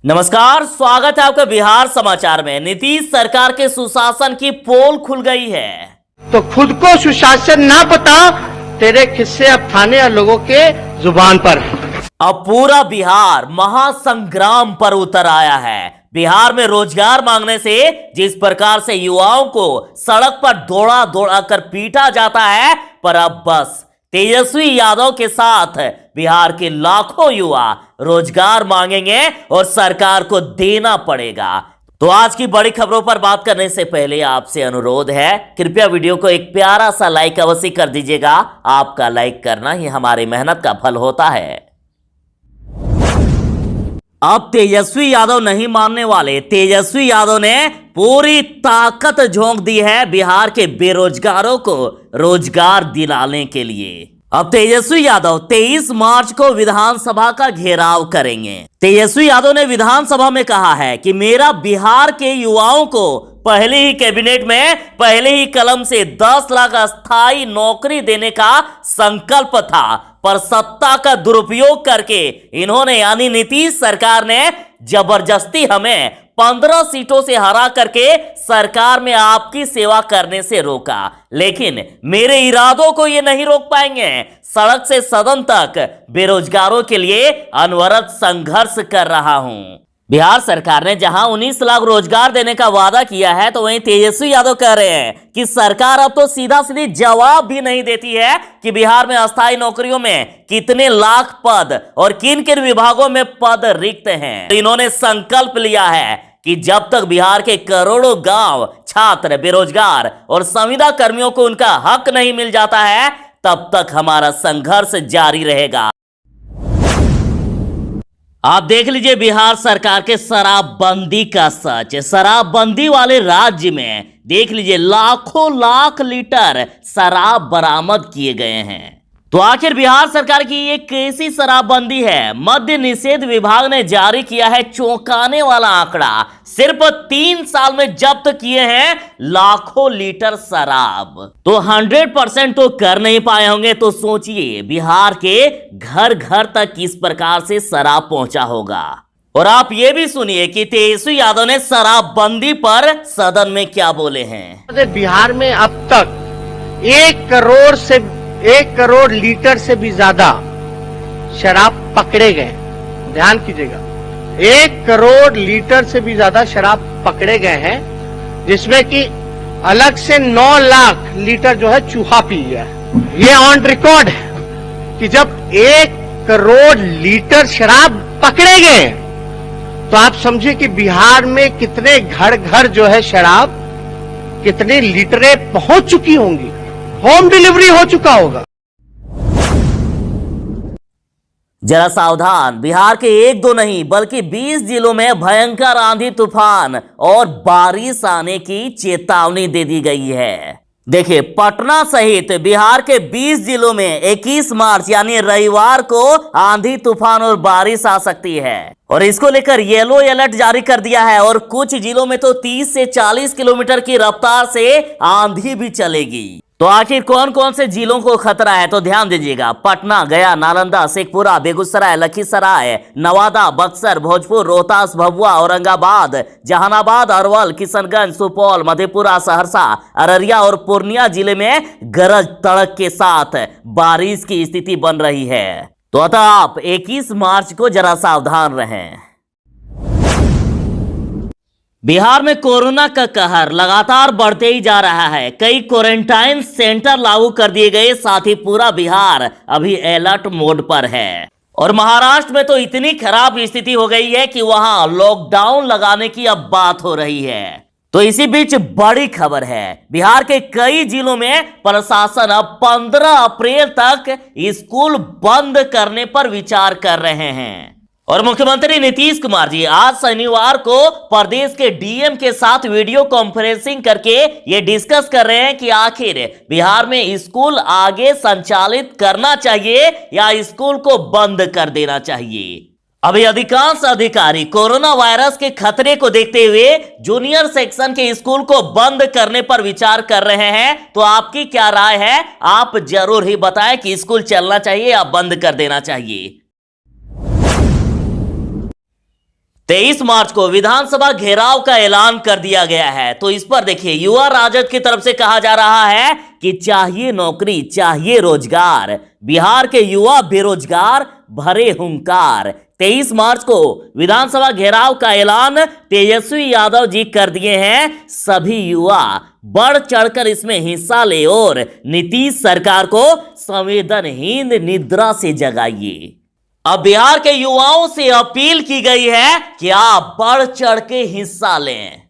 नमस्कार, स्वागत है आपका बिहार समाचार में। नीतीश सरकार के सुशासन की पोल खुल गई है। तो खुद को सुशासन ना पता, तेरे किस्से अब थाने या लोगों के जुबान पर। अब पूरा बिहार महासंग्राम पर उतर आया है। बिहार में रोजगार मांगने से जिस प्रकार से युवाओं को सड़क पर दौड़ा दौड़ा कर पीटा जाता है, पर अब बस तेजस्वी यादव के साथ बिहार के लाखों युवा रोजगार मांगेंगे और सरकार को देना पड़ेगा। तो आज की बड़ी खबरों पर बात करने से पहले आपसे अनुरोध है, कृपया वीडियो को एक प्यारा सा लाइक अवश्य कर दीजिएगा। आपका लाइक करना ही हमारी मेहनत का फल होता है। अब तेजस्वी यादव नहीं मानने वाले। तेजस्वी यादव ने पूरी ताकत झोंक दी है बिहार के बेरोजगारों को रोजगार दिलाने के लिए। अब तेजस्वी यादव 23 मार्च को विधानसभा का घेराव करेंगे। तेजस्वी यादव ने विधानसभा में कहा है कि मेरा बिहार के युवाओं को पहले ही कैबिनेट में पहले ही कलम से 10 लाख अस्थायी नौकरी देने का संकल्प था, पर सत्ता का दुरुपयोग करके इन्होंने यानी नीतीश सरकार ने जबरदस्ती हमें 15 सीटों से हरा करके सरकार में आपकी सेवा करने से रोका। लेकिन मेरे इरादों को ये नहीं रोक पाएंगे। सड़क से सदन तक बेरोजगारों के लिए अनवरत संघर्ष कर रहा हूं। बिहार सरकार ने जहां 19 लाख रोजगार देने का वादा किया है, तो वहीं तेजस्वी यादव कह रहे हैं कि सरकार अब तो सीधा सीधी जवाब भी नहीं देती है कि बिहार में अस्थायी नौकरियों में कितने लाख पद और किन किन विभागों में पद रिक्त हैं। इन्होंने संकल्प लिया है कि जब तक बिहार के करोड़ों गांव छात्र, बेरोजगार और संविदा कर्मियों को उनका हक नहीं मिल जाता है, तब तक हमारा संघर्ष जारी रहेगा। आप देख लीजिए बिहार सरकार के शराबबंदी का सच। शराबबंदी वाले राज्य में देख लीजिए लाखों लाख लीटर शराब बरामद किए गए हैं। तो आखिर बिहार सरकार की ये कैसी शराबबंदी है? मद्य निषेध विभाग ने जारी किया है चौंकाने वाला आंकड़ा। सिर्फ 3 साल में जब्त किए हैं लाखों लीटर शराब। तो 100% तो कर नहीं पाए होंगे, तो सोचिए बिहार के घर घर तक किस प्रकार से शराब पहुंचा होगा। और आप ये भी सुनिए कि तेजस्वी यादव ने शराबबंदी पर सदन में क्या बोले हैं। बिहार में अब तक 1 करोड़ लीटर से भी ज्यादा शराब पकड़े गए। ध्यान कीजिएगा, 1 करोड़ लीटर से भी ज्यादा शराब पकड़े गए हैं, जिसमें कि अलग से 9 लाख लीटर जो है चूहा पी गया है। ये ऑन रिकॉर्ड है कि जब 1 करोड़ लीटर शराब पकड़े गए, तो आप समझिए कि बिहार में कितने घर घर जो है शराब, कितने लीटरें पहुंच चुकी होंगी, होम डिलीवरी हो चुका होगा। जरा सावधान, बिहार के 1-2 नहीं बल्कि 20 जिलों में भयंकर आंधी तूफान और बारिश आने की चेतावनी दे दी गई है। देखिए, पटना सहित बिहार के 20 जिलों में 21 मार्च यानी रविवार को आंधी तूफान और बारिश आ सकती है, और इसको लेकर येलो अलर्ट जारी कर दिया है। और कुछ जिलों में तो 30 से 40 किलोमीटर की रफ्तार से आंधी भी चलेगी। तो आखिर कौन कौन से जिलों को खतरा है, तो ध्यान दीजिएगा। पटना, गया, नालंदा, शेखपुरा, बेगूसराय, लखीसराय, नवादा, बक्सर, भोजपुर, रोहतास, भभुआ, औरंगाबाद, जहानाबाद, अरवल, किशनगंज, सुपौल, मधेपुरा, सहरसा, अररिया और पूर्णिया जिले में गरज तड़क के साथ बारिश की स्थिति बन रही है। तो अतः आप 21 मार्च को जरा सावधान रहें। बिहार में कोरोना का कहर लगातार बढ़ते ही जा रहा है। कई क्वारंटाइन सेंटर लागू कर दिए गए, साथ ही पूरा बिहार अभी अलर्ट मोड पर है। और महाराष्ट्र में तो इतनी खराब स्थिति हो गई है कि वहां लॉकडाउन लगाने की अब बात हो रही है। तो इसी बीच बड़ी खबर है, बिहार के कई जिलों में प्रशासन अब 15 अप्रैल तक स्कूल बंद करने पर विचार कर रहे हैं। और मुख्यमंत्री नीतीश कुमार जी आज शनिवार को प्रदेश के डीएम के साथ वीडियो कॉन्फ्रेंसिंग करके ये डिस्कस कर रहे हैं कि आखिर बिहार में स्कूल आगे संचालित करना चाहिए या स्कूल को बंद कर देना चाहिए। अभी अधिकांश अधिकारी कोरोना वायरस के खतरे को देखते हुए जूनियर सेक्शन के स्कूल को बंद करने पर विचार कर रहे हैं। तो आपकी क्या राय है, आप जरूर ही बताएं कि स्कूल चलना चाहिए या बंद कर देना चाहिए। 23 मार्च को विधानसभा घेराव का ऐलान कर दिया गया है। तो इस पर देखिए, युवा राजद की तरफ से कहा जा रहा है कि चाहिए नौकरी, चाहिए रोजगार, बिहार के युवा बेरोजगार भरे हुंकार। 23 मार्च को विधानसभा घेराव का ऐलान तेजस्वी यादव जी कर दिए हैं। सभी युवा बढ़ चढ़कर इसमें हिस्सा ले और नीतीश सरकार को संवेदनहीन निद्रा से जगाइए। अब बिहार के युवाओं से अपील की गई है कि आप बढ़ चढ़ के हिस्सा लें।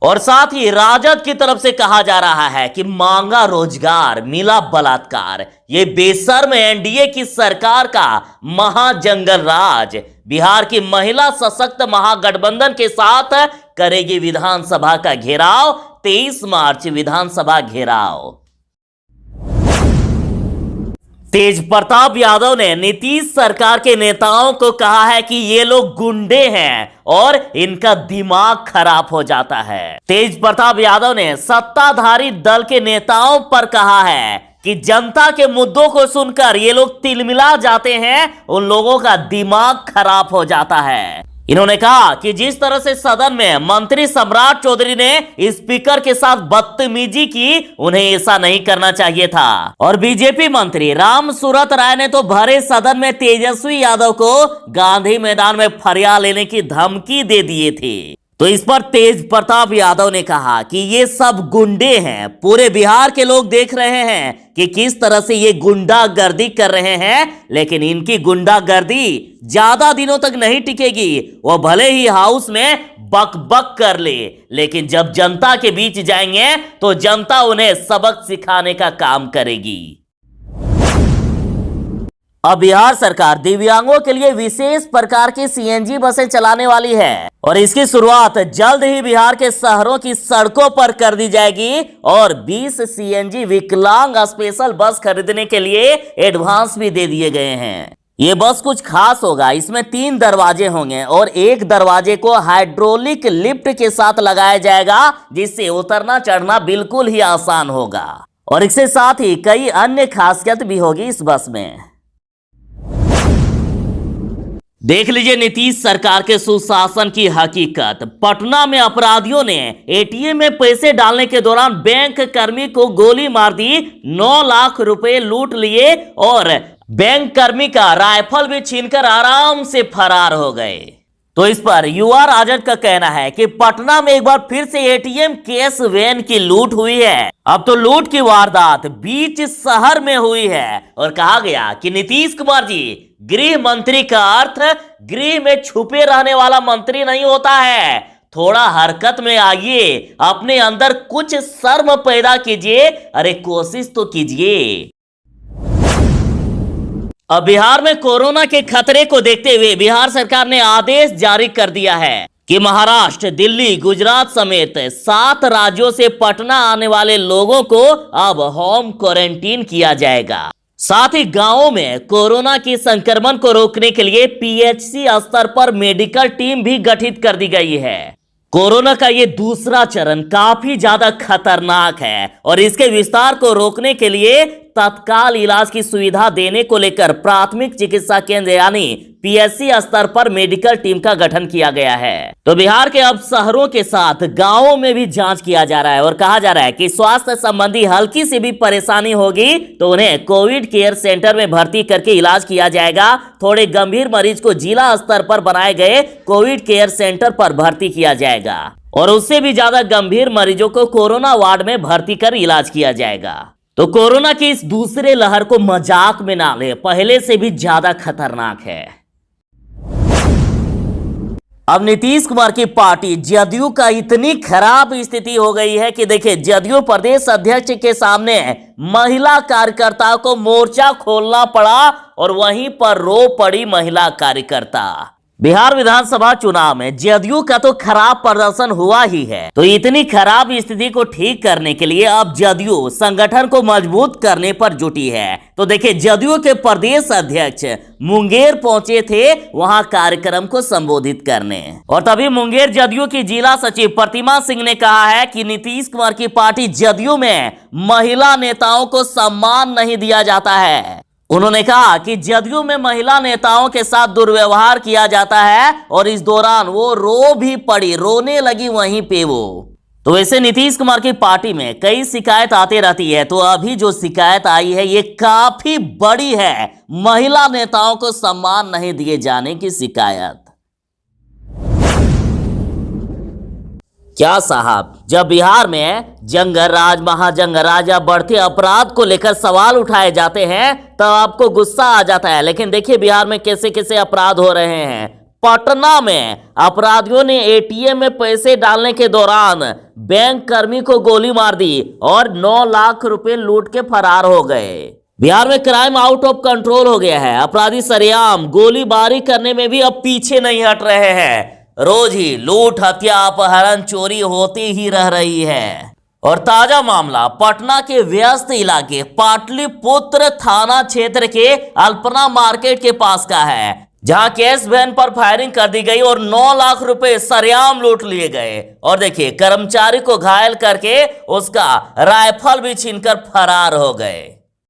और साथ ही राजद की तरफ से कहा जा रहा है कि मांगा रोजगार, मिला बलात्कार। ये बेशर्म एनडीए की सरकार का महाजंगल राज बिहार की महिला सशक्त महागठबंधन के साथ करेगी विधानसभा का घेराव। 23 मार्च विधानसभा घेराव। तेज प्रताप यादव ने नीतीश सरकार के नेताओं को कहा है कि ये लोग गुंडे हैं और इनका दिमाग खराब हो जाता है। तेज प्रताप यादव ने सत्ताधारी दल के नेताओं पर कहा है कि जनता के मुद्दों को सुनकर ये लोग तिलमिला जाते हैं, उन लोगों का दिमाग खराब हो जाता है। इन्होंने कहा कि जिस तरह से सदन में मंत्री सम्राट चौधरी ने स्पीकर के साथ बदतमीजी की, उन्हें ऐसा नहीं करना चाहिए था। और बीजेपी मंत्री राम सूरत राय ने तो भरे सदन में तेजस्वी यादव को गांधी मैदान में फरिया लेने की धमकी दे दिए थे। तो इस पर तेज प्रताप यादव ने कहा कि ये सब गुंडे हैं। पूरे बिहार के लोग देख रहे हैं कि किस तरह से ये गुंडागर्दी कर रहे हैं, लेकिन इनकी गुंडागर्दी ज्यादा दिनों तक नहीं टिकेगी। वो भले ही हाउस में बक बक कर ले, लेकिन जब जनता के बीच जाएंगे तो जनता उन्हें सबक सिखाने का काम करेगी। अब बिहार सरकार दिव्यांगों के लिए विशेष प्रकार की सीएनजी बसें चलाने वाली है और इसकी शुरुआत जल्द ही बिहार के शहरों की सड़कों पर कर दी जाएगी। और 20 सीएनजी विकलांग स्पेशल बस खरीदने के लिए एडवांस भी दे दिए गए हैं। ये बस कुछ खास होगा। इसमें 3 दरवाजे होंगे और एक दरवाजे को हाइड्रोलिक लिफ्ट के साथ लगाया जाएगा, जिससे उतरना चढ़ना बिल्कुल ही आसान होगा। और इसके साथ ही कई अन्य खासियत भी होगी इस बस में। देख लीजिए नीतीश सरकार के सुशासन की हकीकत। पटना में अपराधियों ने एटीएम में पैसे डालने के दौरान बैंक कर्मी को गोली मार दी, 9 लाख रुपए लूट लिए और बैंक कर्मी का राइफल भी छीनकर आराम से फरार हो गए। तो इस पर युवा राजद का कहना है कि पटना में एक बार फिर से एटीएम कैश वैन की लूट हुई है। अब तो लूट की वारदात बीच शहर में हुई है और कहा गया कि नीतीश कुमार जी, गृह मंत्री का अर्थ गृह में छुपे रहने वाला मंत्री नहीं होता है। थोड़ा हरकत में आइए, अपने अंदर कुछ शर्म पैदा कीजिए, अरे कोशिश तो कीजिए। अब बिहार में कोरोना के खतरे को देखते हुए बिहार सरकार ने आदेश जारी कर दिया है कि महाराष्ट्र, दिल्ली, गुजरात समेत 7 राज्यों से पटना आने वाले लोगों को अब होम क्वारंटीन किया जाएगा। साथ ही गांवों में कोरोना की संक्रमण को रोकने के लिए पीएचसी स्तर पर मेडिकल टीम भी गठित कर दी गई है। कोरोना का ये दूसरा चरण काफी ज्यादा खतरनाक है और इसके विस्तार को रोकने के लिए तत्काल इलाज की सुविधा देने को लेकर प्राथमिक चिकित्सा केंद्र यानी पीएचसी स्तर पर मेडिकल टीम का गठन किया गया है। तो बिहार के अब शहरों के साथ गांवों में भी जांच किया जा रहा है और कहा जा रहा है कि स्वास्थ्य संबंधी हल्की सी भी परेशानी होगी तो उन्हें कोविड केयर सेंटर में भर्ती करके इलाज किया जाएगा। थोड़े गंभीर मरीज को जिला स्तर पर बनाए गए कोविड केयर सेंटर पर भर्ती किया जाएगा और उससे भी ज्यादा गंभीर मरीजों को कोरोना वार्ड में भर्ती कर इलाज किया जाएगा। तो कोरोना की इस दूसरे लहर को मजाक में ना ले, पहले से भी ज्यादा खतरनाक है। अब नीतीश कुमार की पार्टी जदयू का इतनी खराब स्थिति हो गई है कि देखिए, जदयू प्रदेश अध्यक्ष के सामने महिला कार्यकर्ताओं को मोर्चा खोलना पड़ा और वहीं पर रो पड़ी महिला कार्यकर्ता। बिहार विधानसभा चुनाव में जदयू का तो खराब प्रदर्शन हुआ ही है, तो इतनी खराब स्थिति को ठीक करने के लिए अब जदयू संगठन को मजबूत करने पर जुटी है। तो देखिए, जदयू के प्रदेश अध्यक्ष मुंगेर पहुंचे थे वहां कार्यक्रम को संबोधित करने और तभी मुंगेर जदयू की जिला सचिव प्रतिमा सिंह ने कहा है कि नीतीश कुमार की पार्टी जदयू में महिला नेताओं को सम्मान नहीं दिया जाता है। उन्होंने कहा कि जदयू में महिला नेताओं के साथ दुर्व्यवहार किया जाता है और इस दौरान वो रो भी पड़ी, रोने लगी वहीं पे वो। तो वैसे नीतीश कुमार की पार्टी में कई शिकायत आती रहती है, तो अभी जो शिकायत आई है ये काफी बड़ी है, महिला नेताओं को सम्मान नहीं दिए जाने की शिकायत। क्या साहब, जब बिहार में जंगलराज, महाजंगलराज या बढ़ते अपराध को लेकर सवाल उठाए जाते हैं तब आपको गुस्सा आ जाता है, लेकिन देखिए बिहार में कैसे कैसे अपराध हो रहे हैं। पटना में अपराधियों ने एटीएम में पैसे डालने के दौरान बैंक कर्मी को गोली मार दी और 9 लाख रुपए लूट के फरार हो गए। बिहार में क्राइम आउट ऑफ कंट्रोल हो गया है। अपराधी सरेआम गोलीबारी करने में भी अब पीछे नहीं हट रहे हैं। रोज ही लूट, हत्या, अपहरण, चोरी होती ही रह रही है। और ताजा मामला पटना के व्यस्त इलाके पाटलिपुत्र थाना क्षेत्र के अल्पना मार्केट के पास का है, जहां कैश वैन पर फायरिंग कर दी गई और 9 लाख रुपए सरेआम लूट लिए गए। और देखिए कर्मचारी को घायल करके उसका राइफल भी छीनकर फरार हो गए।